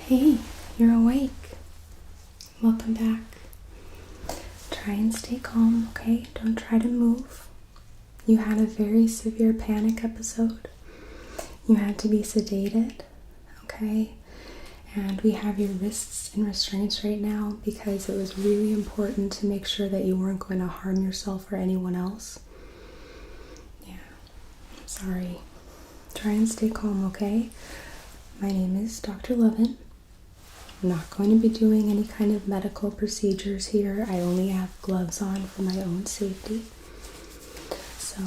Hey, you're awake. Welcome back. Try and stay calm, okay? Don't try to move. You had a very severe panic episode. You had to be sedated, okay? And we have your wrists in restraints right now because it was really important to make sure that you weren't going to harm yourself or anyone else. Yeah, I'm sorry. Try and stay calm, okay? My name is Dr. Luvin. I'm not going to be doing any kind of medical procedures here. I only have gloves on for my own safety. So,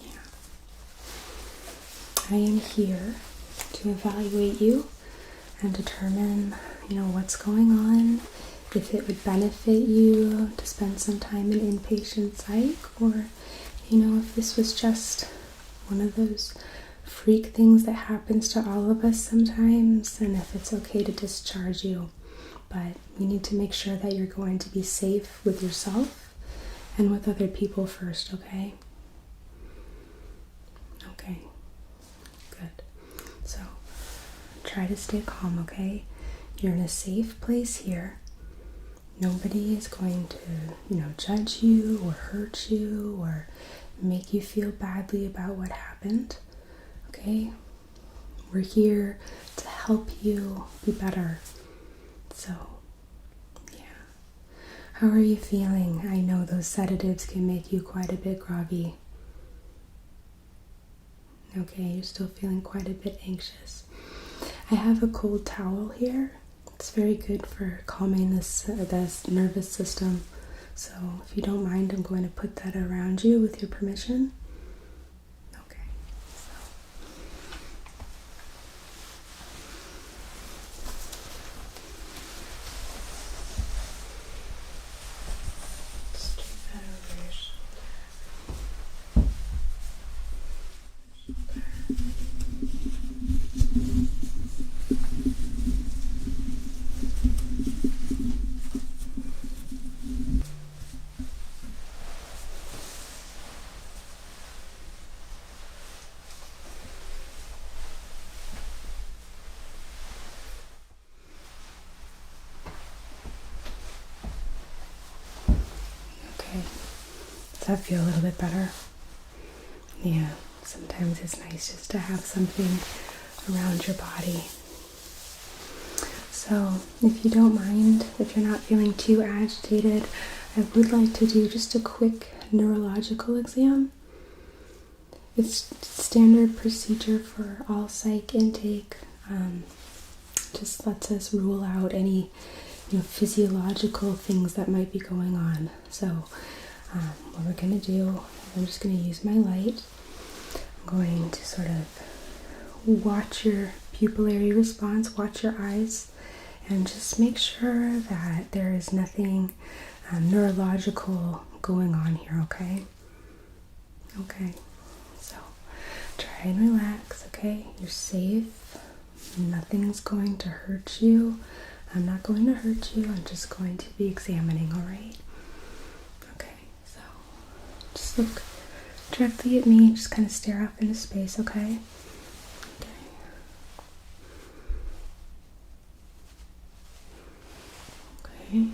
yeah. I am here to evaluate you and determine, what's going on, if it would benefit you to spend some time in inpatient psych, or, if this was just one of those freak things that happens to all of us sometimes, and if it's okay to discharge you. But you need to make sure that you're going to be safe with yourself and with other people first, okay? Okay, good. So try to stay calm, okay? You're in a safe place here. Nobody is going to, judge you or hurt you or make you feel badly about what happened. Okay? We're here to help you be better. So, yeah. How are you feeling? I know those sedatives can make you quite a bit groggy. Okay, you're still feeling quite a bit anxious. I have a cold towel here. It's very good for calming this nervous system. So, if you don't mind, I'm going to put that around you with your permission. Does that feel a little bit better? Yeah, sometimes it's nice just to have something around your body. So, if you don't mind, if you're not feeling too agitated, I would like to do just a quick neurological exam. It's standard procedure for all psych intake. Just lets us rule out any physiological things that might be going on. So, what we're going to do, I'm just going to use my light. I'm going to sort of watch your pupillary response, watch your eyes, and just make sure that there is nothing neurological going on here, okay? Okay, so try and relax, okay? You're safe. Nothing's going to hurt you. I'm not going to hurt you. I'm just going to be examining, all right? Just look directly at me, just kind of stare off into space, okay? Okay.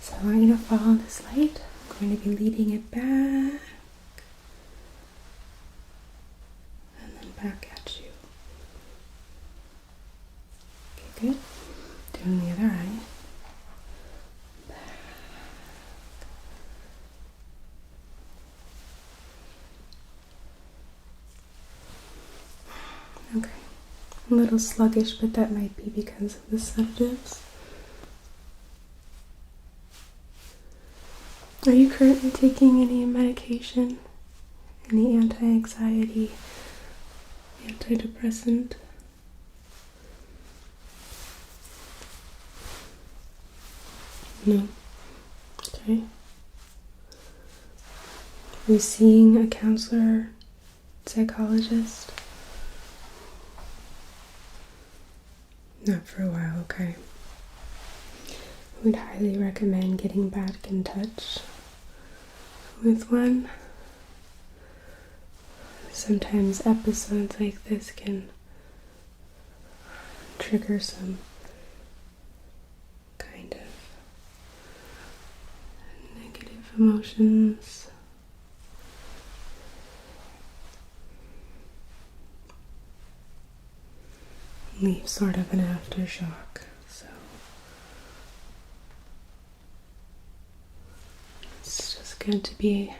So I'm going to follow this light. I'm going to be leading it back and then back at you. Okay, good. Doing the other eye. Back. Okay. A little sluggish, but that might be because of the sedatives. Are you currently taking any medication? Any anti-anxiety, antidepressant? No. Okay. Are you seeing a counselor, psychologist? Not for a while, okay. I would highly recommend getting back in touch with one. Sometimes episodes like this can trigger some kind of negative emotions. Leave sort of an aftershock. So it's just good to be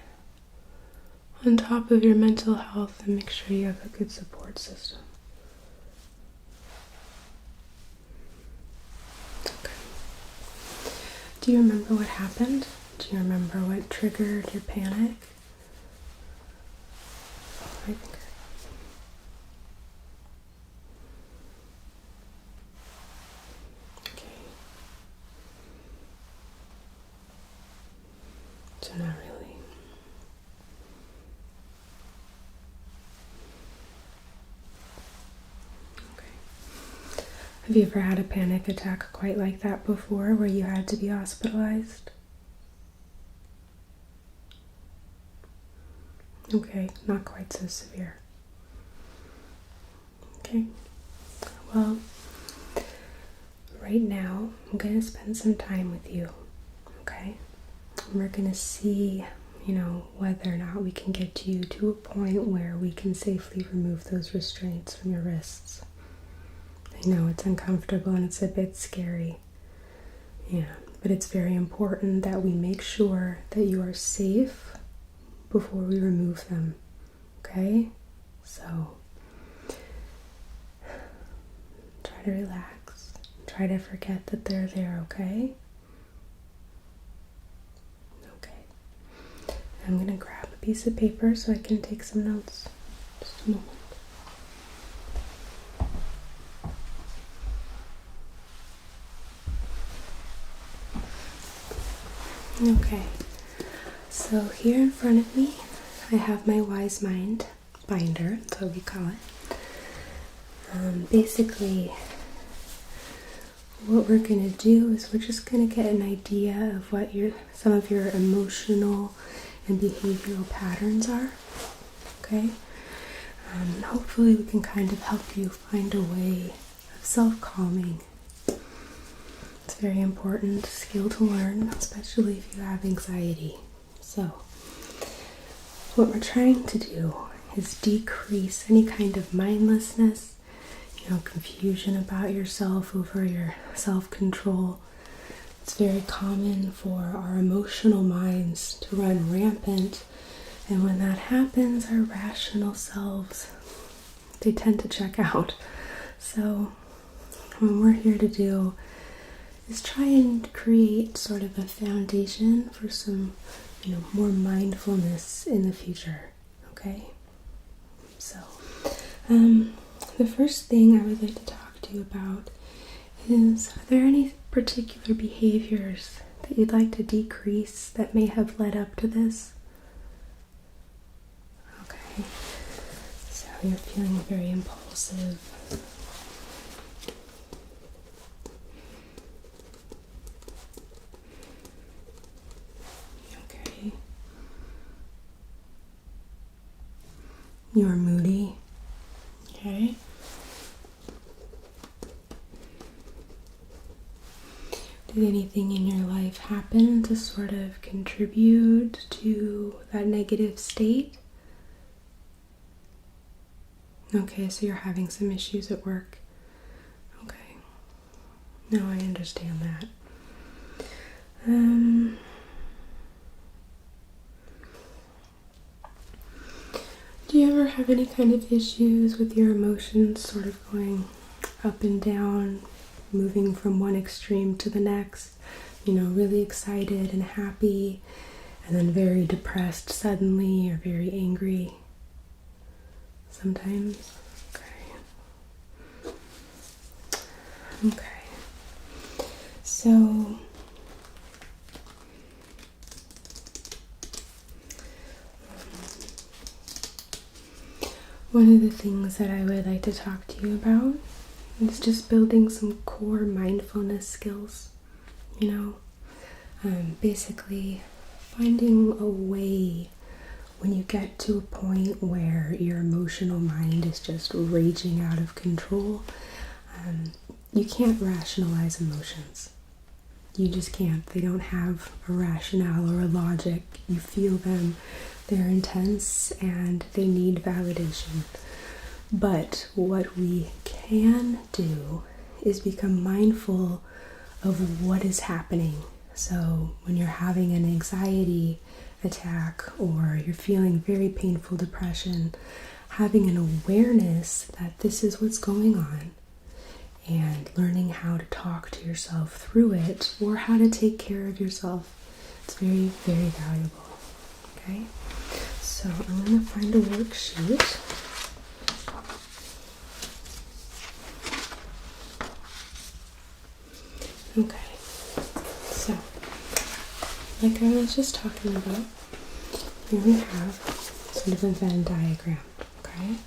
on top of your mental health and make sure you have a good support system. Okay. Do you remember what happened? Do you remember what triggered your panic? I think. Okay. So not really. Have you ever had a panic attack quite like that before, where you had to be hospitalized? Okay, not quite so severe. Okay, well, right now I'm going to spend some time with you, okay? And we're going to see, whether or not we can get you to a point where we can safely remove those restraints from your wrists. I know it's uncomfortable and it's a bit scary. Yeah, but it's very important that we make sure that you are safe before we remove them. Okay? So, try to relax. Try to forget that they're there, okay? Okay. I'm gonna grab a piece of paper so I can take some notes. Just a moment. Okay, so here in front of me, I have my Wise Mind binder, that's what we call it. Basically, what we're going to do is we're just going to get an idea of what some of your emotional and behavioral patterns are, okay? And hopefully we can kind of help you find a way of self-calming. It's a very important skill to learn, especially if you have anxiety. So, what we're trying to do is decrease any kind of mindlessness, confusion about yourself, over your self-control. It's very common for our emotional minds to run rampant, and when that happens, our rational selves, they tend to check out. So, what we're here to do is try and create sort of a foundation for some, more mindfulness in the future, okay? So, the first thing I would like to talk to you about is, are there any particular behaviors that you'd like to decrease that may have led up to this? Okay, so you're feeling very impulsive. You're moody, okay? Did anything in your life happen to sort of contribute to that negative state? Okay, so you're having some issues at work. Okay. No, I understand that. Do you ever have any kind of issues with your emotions sort of going up and down, moving from one extreme to the next? Really excited and happy, and then very depressed suddenly, or very angry sometimes? Okay. So, One of the things that I would like to talk to you about is just building some core mindfulness skills. Basically finding a way when you get to a point where your emotional mind is just raging out of control. You can't rationalize emotions. You just can't. They don't have a rationale or a logic. You feel them, they're intense, and they need validation. But what we can do is become mindful of what is happening. So when you're having an anxiety attack or you're feeling very painful depression, having an awareness that this is what's going on and learning how to talk to yourself through it or how to take care of yourself, it's very, very valuable. Okay, so I'm going to find a worksheet. Okay, so like I was just talking about, here we have sort of a Venn diagram, okay?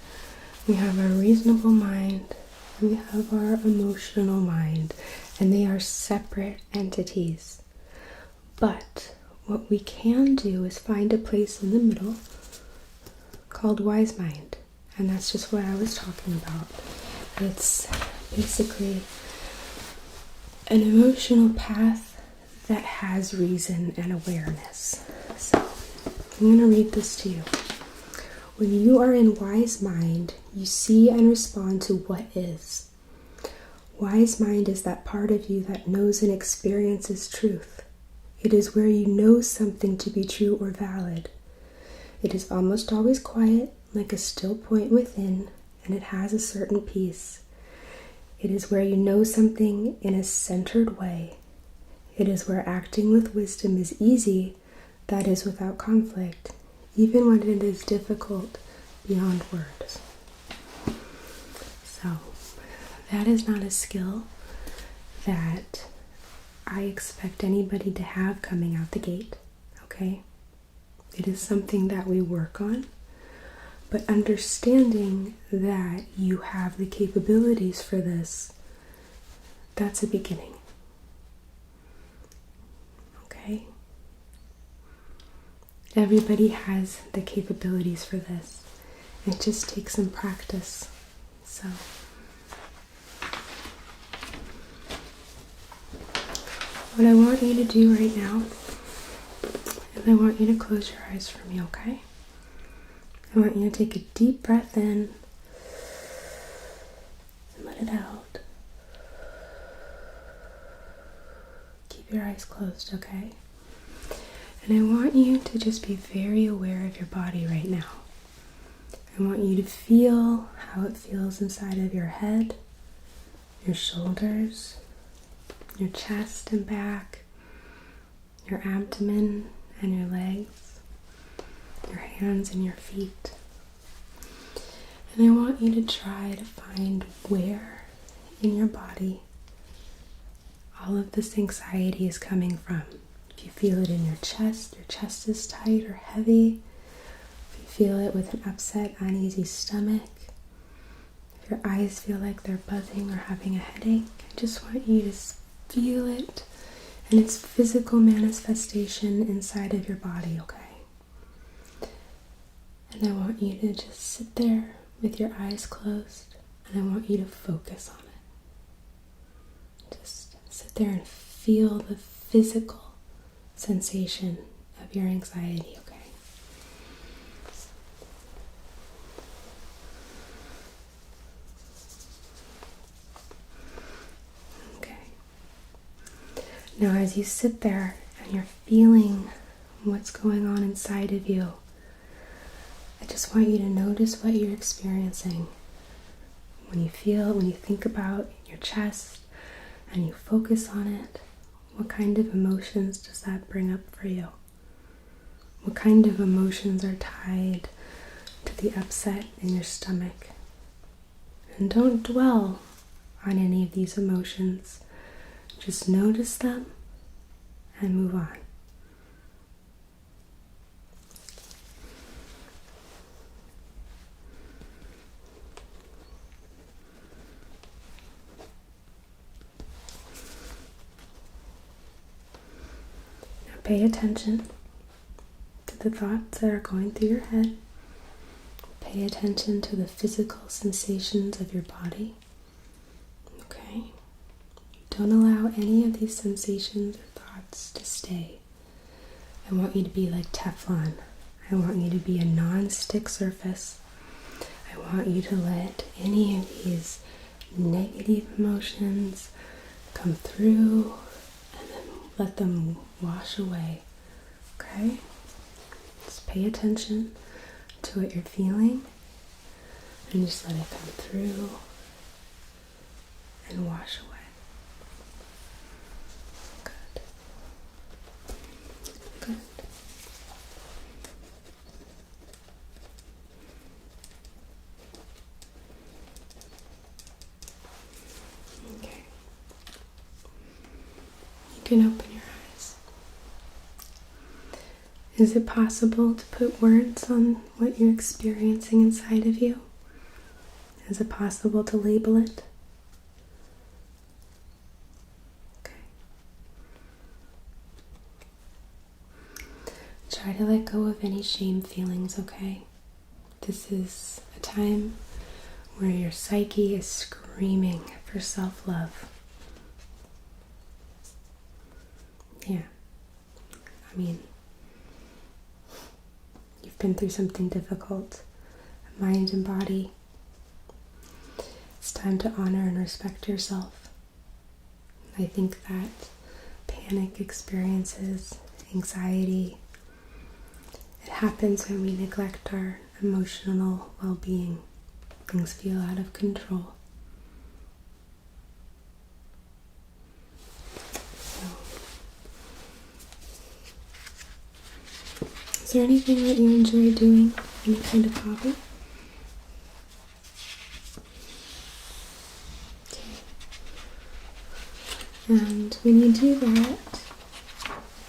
We have our reasonable mind, and we have our emotional mind, and they are separate entities. But what we can do is find a place in the middle called wise mind, and that's just what I was talking about. It's basically an emotional path that has reason and awareness. So I'm going to read this to you. When you are in wise mind, you see and respond to what is. Wise mind is that part of you that knows and experiences truth. It is where you know something to be true or valid. It is almost always quiet, like a still point within, and it has a certain peace. It is where you know something in a centered way. It is where acting with wisdom is easy, that is without conflict, even when it is difficult beyond words. So, that is not a skill that I expect anybody to have coming out the gate, okay? It is something that we work on, but understanding that you have the capabilities for this, that's a beginning. Okay? Everybody has the capabilities for this. It just takes some practice. So, what I want you to do right now is I want you to close your eyes for me, okay? I want you to take a deep breath in and let it out. Keep your eyes closed, okay? And I want you to just be very aware of your body right now. I want you to feel how it feels inside of your head, your shoulders, your chest and back, your abdomen and your legs, your hands and your feet. And I want you to try to find where in your body all of this anxiety is coming from. If you feel it in your chest is tight or heavy. If you feel it with an upset, uneasy stomach. If your eyes feel like they're buzzing or having a headache, I just want you to feel it and its physical manifestation inside of your body, okay? And I want you to just sit there with your eyes closed, and I want you to focus on it. Just sit there and feel the physical sensation of your anxiety, okay? Okay. Now as you sit there and you're feeling what's going on inside of you, I just want you to notice what you're experiencing. When you think about your chest and you focus on it, what kind of emotions does that bring up for you? What kind of emotions are tied to the upset in your stomach? And don't dwell on any of these emotions. Just notice them and move on. pay attention to the thoughts that are going through your head. Pay attention to the physical sensations of your body. Okay? Don't allow any of these sensations or thoughts to stay. I want you to be like Teflon. I want you to be a non-stick surface. I want you to let any of these negative emotions come through and then let them wash away. Okay? Just pay attention to what you're feeling and just let it come through and wash away. Good. Good. Okay. You can open your eyes. Is it possible to put words on what you're experiencing inside of you? Is it possible to label it? Okay. Try to let go of any shame feelings, okay? This is a time where your psyche is screaming for self-love. Yeah. I mean, you've been through something difficult, mind and body. It's time to honor and respect yourself. I think that panic experiences, anxiety, it happens when we neglect our emotional well-being. Things feel out of control. Is there anything that you enjoy doing? Any kind of hobby? Okay. And when you do that,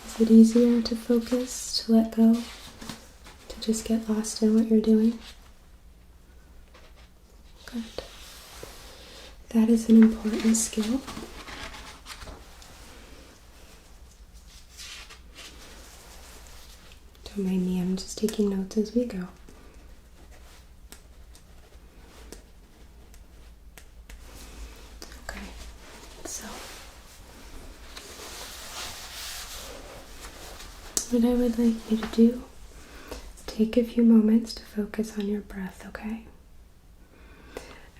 is it easier to focus, to let go, to just get lost in what you're doing? Good. That is an important skill. Don't mind me, I'm just taking notes as we go. Okay, so what I would like you to do, take a few moments to focus on your breath, okay?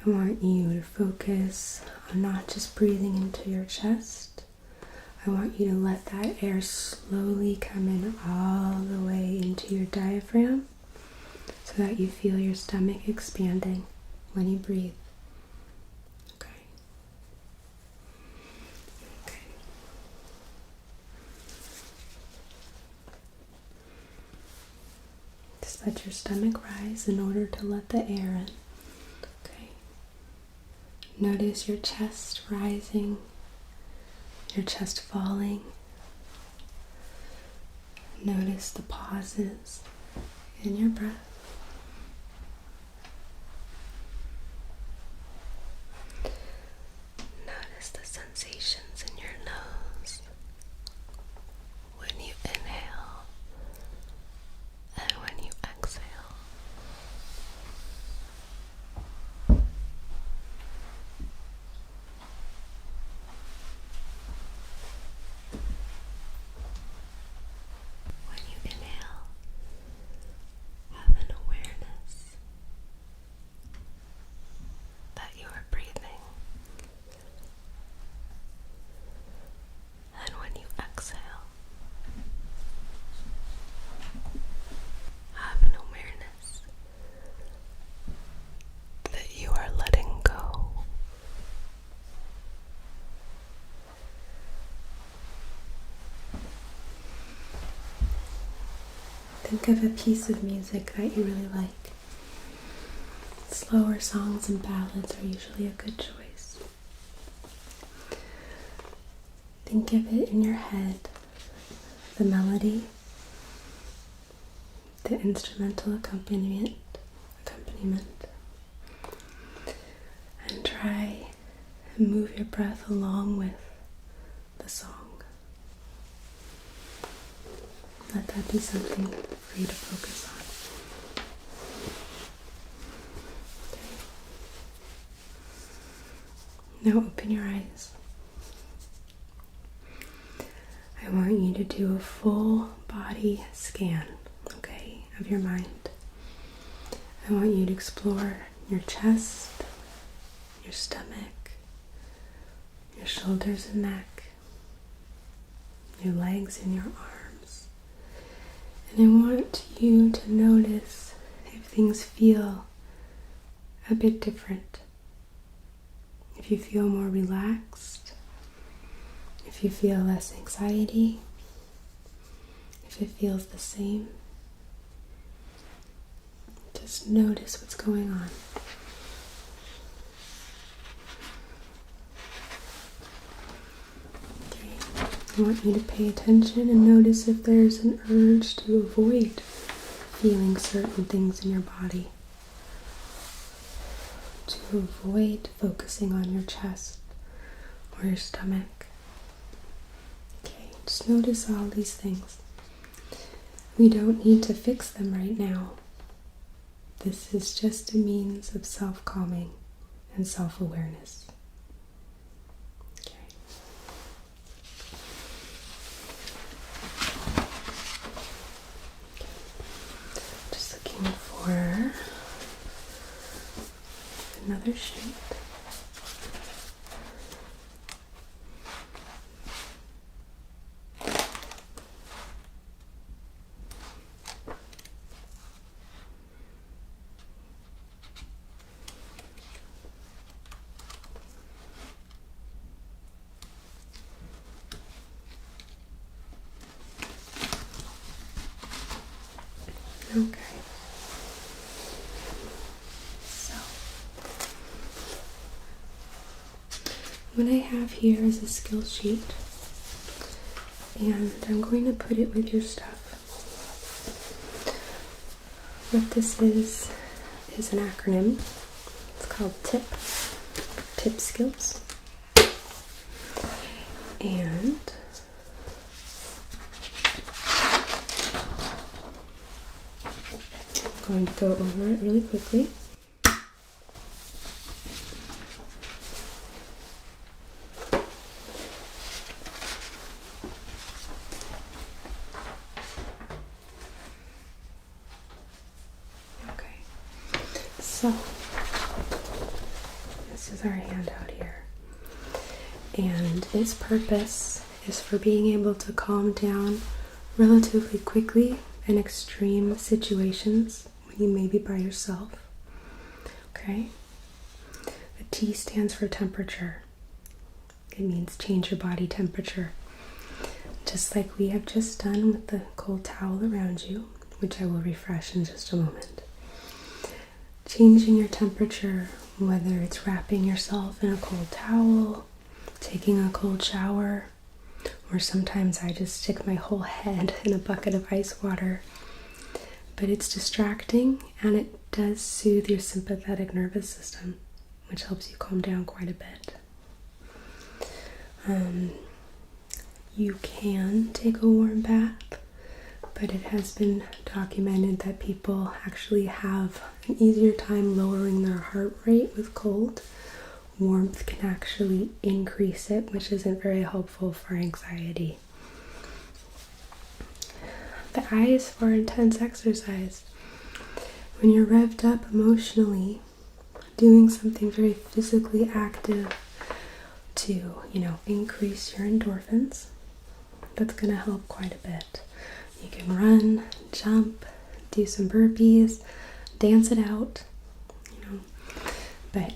I want you to focus on not just breathing into your chest. I want you to let that air slowly come in all the way into your diaphragm so that you feel your stomach expanding when you breathe. Okay. Okay. Just let your stomach rise in order to let the air in. Okay. Notice your chest rising, your chest falling. Notice the pauses in your breath. Notice the sensations in your nose when you inhale and when you exhale. When you inhale, have an awareness that you are breathing. And when you exhale, have an awareness that you are letting go. Think of a piece of music that you really like. Slower songs and ballads are usually a good choice. Think of it in your head, the melody, the instrumental accompaniment, and try and move your breath along with the song. let that be something for you to focus on. Okay. Now open your eyes. I want you to do a full body scan, okay, of your mind. I want you to explore your chest, your stomach, your shoulders and neck, your legs and your arms. And I want you to notice if things feel a bit different. If you feel more relaxed, if you feel less anxiety, if it feels the same. Just notice what's going on. Okay. I want you to pay attention and notice if there's an urge to avoid feeling certain things in your body. To avoid focusing on your chest or your stomach. Okay, just notice all these things. We don't need to fix them right now. This is just a means of self-calming and self-awareness. Okay. Just looking for another shape. Okay. So, what I have here is a skill sheet, and I'm going to put it with your stuff. What this is an acronym. It's called TIP skills. And I'm going to go over it really quickly. Okay, so this is our handout here. And its purpose is for being able to calm down relatively quickly in extreme situations when you may be by yourself. Okay? The T stands for temperature. It means change your body temperature. Just like we have just done with the cold towel around you, which I will refresh in just a moment. Changing your temperature, whether it's wrapping yourself in a cold towel, taking a cold shower, or sometimes I just stick my whole head in a bucket of ice water. But it's distracting and it does soothe your sympathetic nervous system, which helps you calm down quite a bit. You can take a warm bath, but it has been documented that people actually have an easier time lowering their heart rate with cold. Warmth can actually increase it, which isn't very helpful for anxiety. The I is for intense exercise. When you're revved up emotionally, doing something very physically active to, increase your endorphins, that's going to help quite a bit. You can run, jump, do some burpees, dance it out, but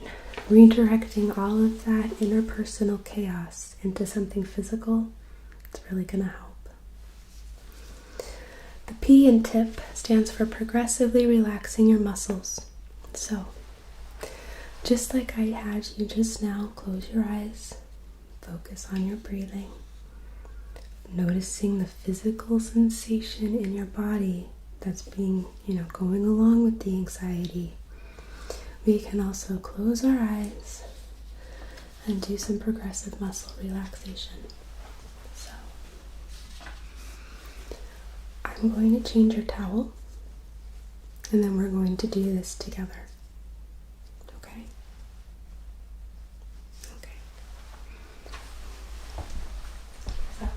redirecting all of that interpersonal chaos into something physical, it's really going to help. The P in TIP stands for progressively relaxing your muscles. So, just like I had you just now, close your eyes, focus on your breathing, noticing the physical sensation in your body that's being, going along with the anxiety. We can also close our eyes and do some progressive muscle relaxation. So, I'm I'm going to change your towel, and then we're going to do this together. Okay? Okay. So.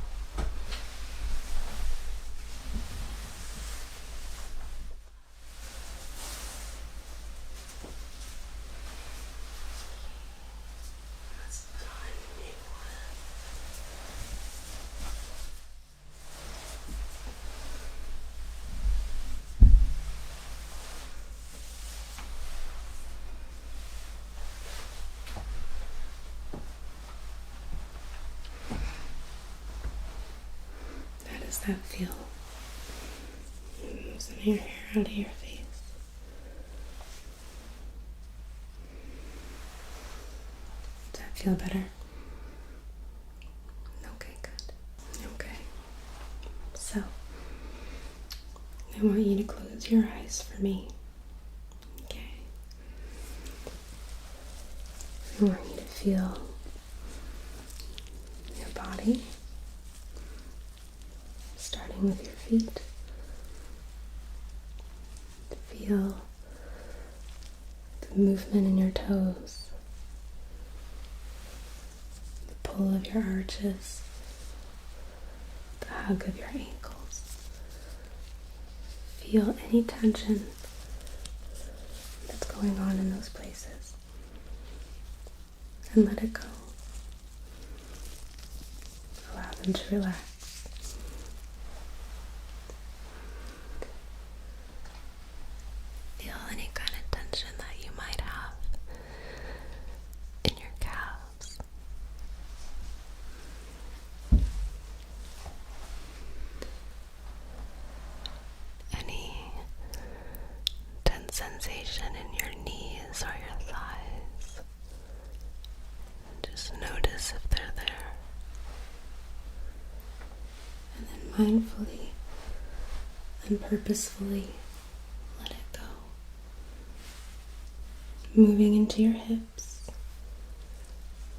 Let's put on a new one. How does that feel? Move some of your hair out of your face. Does that feel better? Okay, good. Okay. So, I want you to close your eyes for me. Okay. I want you to feel your body, starting with your feet. Feel the movement in your toes, the pull of your arches, the hug of your ankles. Feel any tension that's going on in those places and let it go. Allow them to relax. Feel any kind of tension that you might have in your calves. Any tense sensation in your knees or your thighs. Just notice if they're there. And then mindfully and purposefully let it go. Moving into your hips.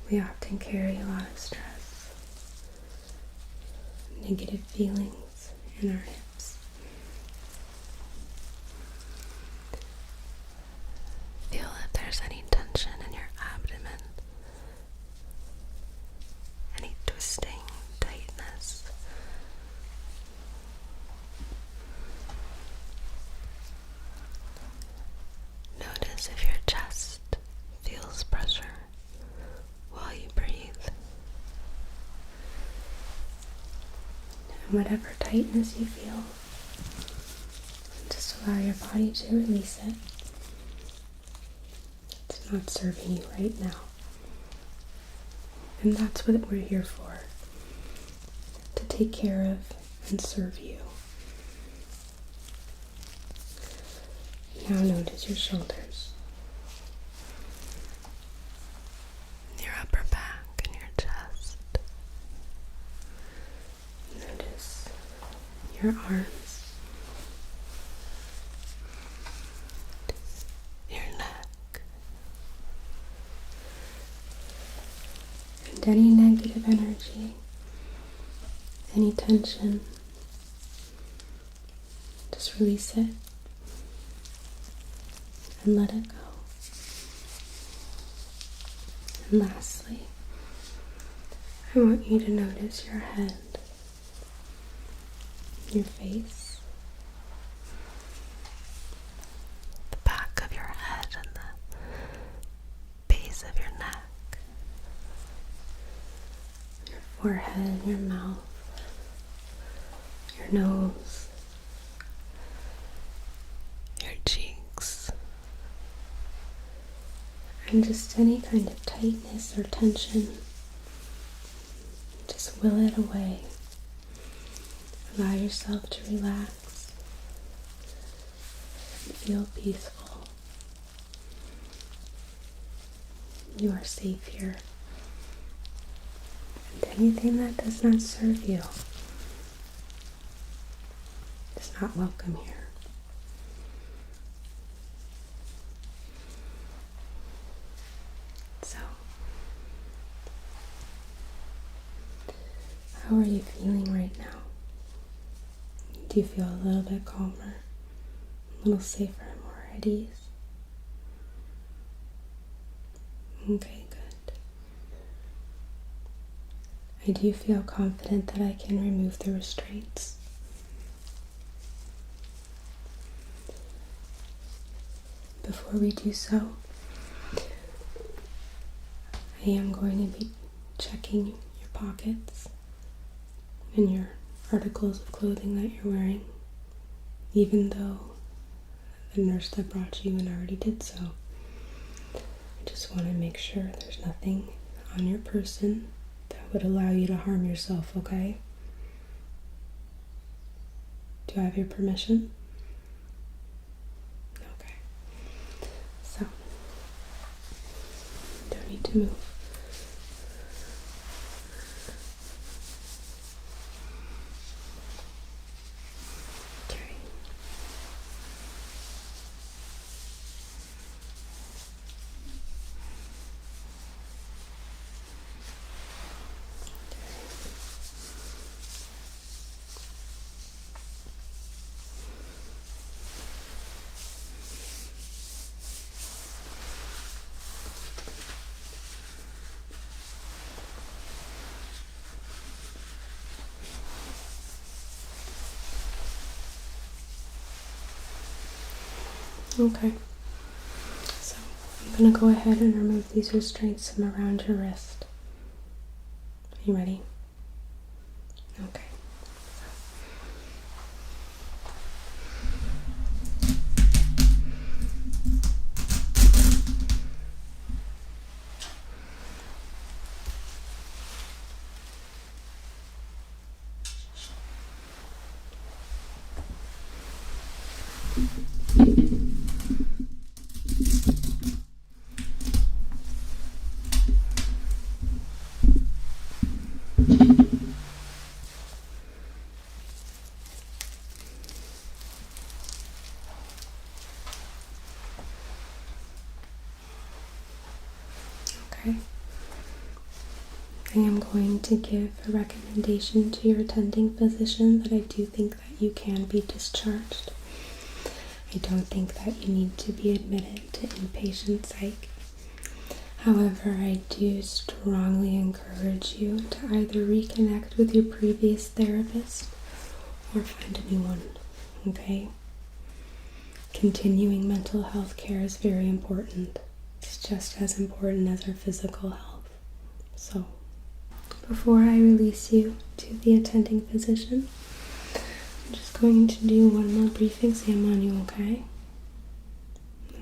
We often carry a lot of stress, negative feelings in our hips. Feel if there's any tension in your abdomen, any twisting, tightness. Notice if your chest feels pressure while you breathe. And whatever tightness you feel, just allow your body to release it. It's not serving you right now. And that's what we're here for, to take care of and serve you. Now notice your shoulders, your upper back and your chest. Notice your arms, your neck, and any negative energy, any tension. Just release it and let it go. And lastly, I want you to notice your head, your face, the back of your head and the base of your neck, your forehead, your mouth, your nose, your cheeks, and just any kind of tightness or tension. Just will it away. Allow yourself to relax and feel peaceful. You are safe here. And anything that does not serve you is not welcome here. So, how are you feeling right now? Do you feel a little bit calmer, a little safer, and more at ease? Okay, good. I do feel confident that I can remove the restraints. Before we do so, I am going to be checking your pockets and your articles of clothing that you're wearing, even though the nurse that brought you in already did so. I just want to make sure there's nothing on your person that would allow you to harm yourself, okay? Do I have your permission? Okay. So, don't need to move. Okay, so I'm going to go ahead and remove these restraints from around your wrist. Are you ready? Okay. Okay. I am going to give a recommendation to your attending physician that I do think that you can be discharged. I don't think that you need to be admitted to inpatient psych. However, I do strongly encourage you to either reconnect with your previous therapist or find a new one, okay? Continuing mental health care is very important. It's just as important as our physical health. So, before I release you to the attending physician, I'm just going to do one more brief exam on you, okay?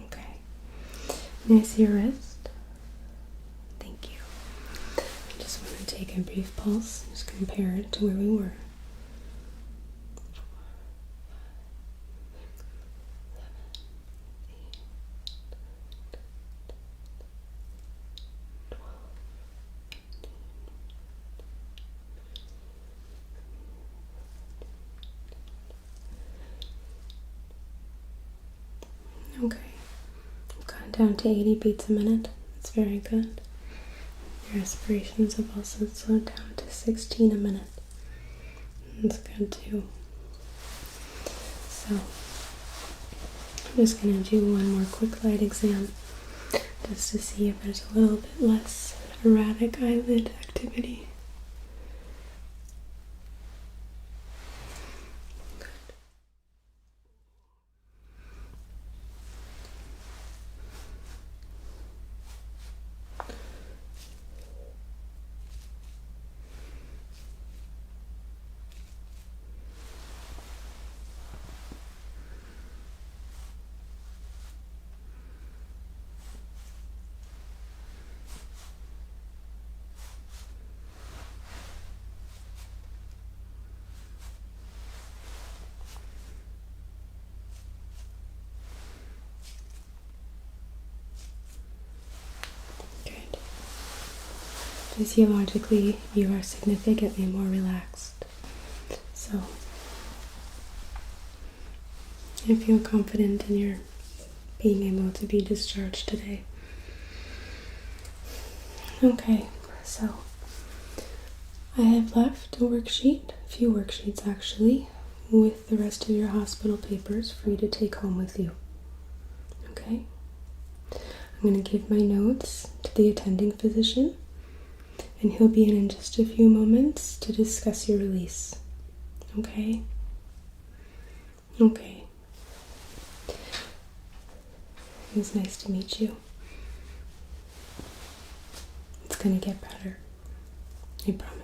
Okay. May I see your wrist? Thank you. I just want to take a brief pulse, just compare it to where we were. Okay, I've gone down to 80 beats a minute. That's very good. Your respirations have also slowed down to 16 a minute. That's good too. So, I'm just going to do one more quick light exam just to see if there's a little bit less erratic eyelid activity. Physiologically, you are significantly more relaxed. So, I feel confident in your being able to be discharged today. Okay, so I have left a worksheet, a few worksheets actually, with the rest of your hospital papers for you to take home with you. Okay? I'm going to give my notes to the attending physician, and he'll be in just a few moments to discuss your release. Okay? Okay. It was nice to meet you. It's going to get better. I promise.